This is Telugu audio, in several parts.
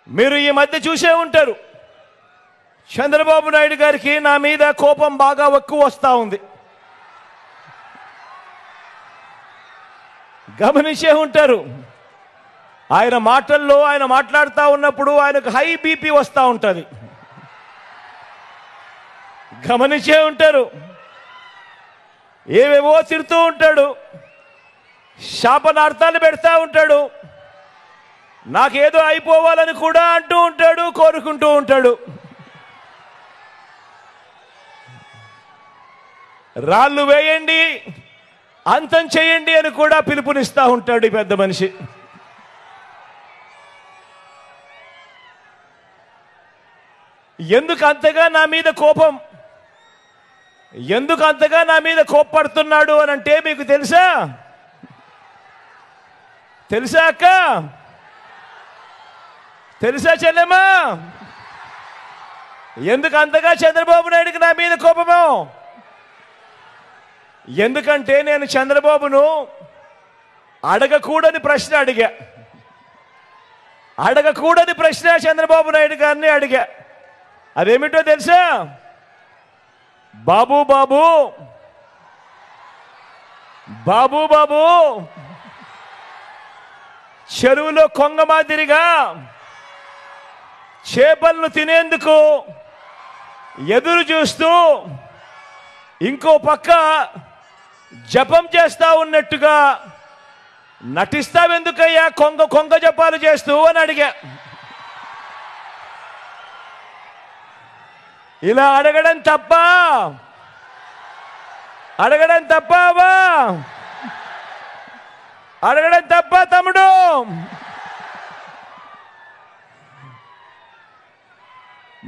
మీరు ఈ మధ్య చూసే ఉంటారు, చంద్రబాబు నాయుడు గారికి నా మీద కోపం బాగా ఎక్కువ వస్తూ ఉంది. గమనించే ఉంటారు. ఆయన మాటల్లో ఆయన మాట్లాడుతూ ఉన్నప్పుడు ఆయనకు హై బీపీ వస్తూ ఉంటుంది. గమనించే ఉంటారు. ఏవేవో తిడుతూ ఉంటాడు, శాపనార్థాలు పెడతా ఉంటాడు, నాకేదో అయిపోవాలని కూడా అంటూ ఉంటాడు, కోరుకుంటూ ఉంటాడు. రాళ్ళు వేయండి, అంతం చేయండి అని కూడా పిలుపునిస్తూ ఉంటాడు ఈ పెద్ద మనిషి. ఎందుకు అంతగా నా మీద కోపం, ఎందుకు అంతగా నా మీద కోప్పడుతున్నాడు అని అంటే మీకు తెలుసా? తెలుసా అక్క? తెలుసా చెల్లెమ్మా? ఎందుకు అంతగా చంద్రబాబు నాయుడికి నా మీద కోపమో? ఎందుకంటే నేను చంద్రబాబును అడగకూడని ప్రశ్న అడిగా. అడగకూడని ప్రశ్న చంద్రబాబు నాయుడు గారిని అడిగా. అదేమిటో తెలుసా? బాబు బాబు బాబు బాబు చెరువులో కొంగ మాదిరిగా చేపలను తినేందుకు ఎదురు చూస్తూ ఇంకో పక్క జపం చేస్తా ఉన్నట్టుగా నటిస్తావెందుకయ్యా కొంగ కొంగ జపాలు చేస్తూ అని అడిగా. ఇలా అడగడం తప్ప? అడగడం తప్పవా? అడగడం తప్ప తమ్ముడు?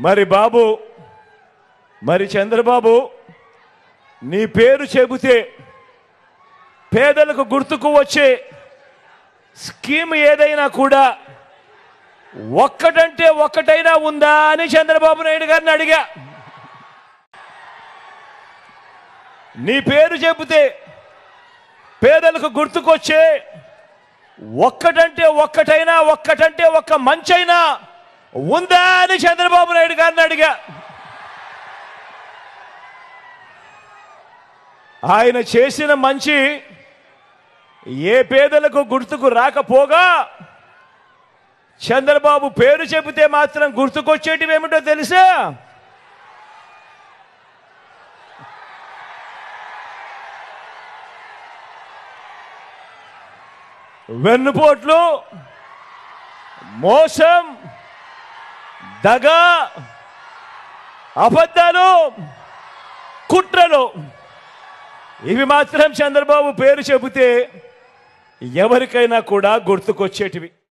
మరి బాబు, మరి చంద్రబాబు, నీ పేరు చెబితే పేదలకు గుర్తుకు వచ్చే స్కీమ్ ఏదైనా కూడా ఒక్కటంటే ఒక్కటైనా ఉందా అని చంద్రబాబు నాయుడు గారిని అడిగా. నీ పేరు చెబితే పేదలకు గుర్తుకొచ్చే ఒక్కటంటే ఒక్క మంచైనా ఉందా అని చంద్రబాబు నాయుడు గారిని అడిగా. ఆయన చేసిన మంచి ఏ పేదలకు గుర్తుకు రాకపోగా చంద్రబాబు పేరు చెబితే మాత్రం గుర్తుకొచ్చేటివి ఏమిటో తెలుసా? వెన్నుపోట్లు, మోసం, దగ, అబద్ధాలు, కుట్రలు, ఇవి మాత్రం చంద్రబాబు పేరు చెబితే ఎవరికైనా కూడా గుర్తుకొచ్చేటివి.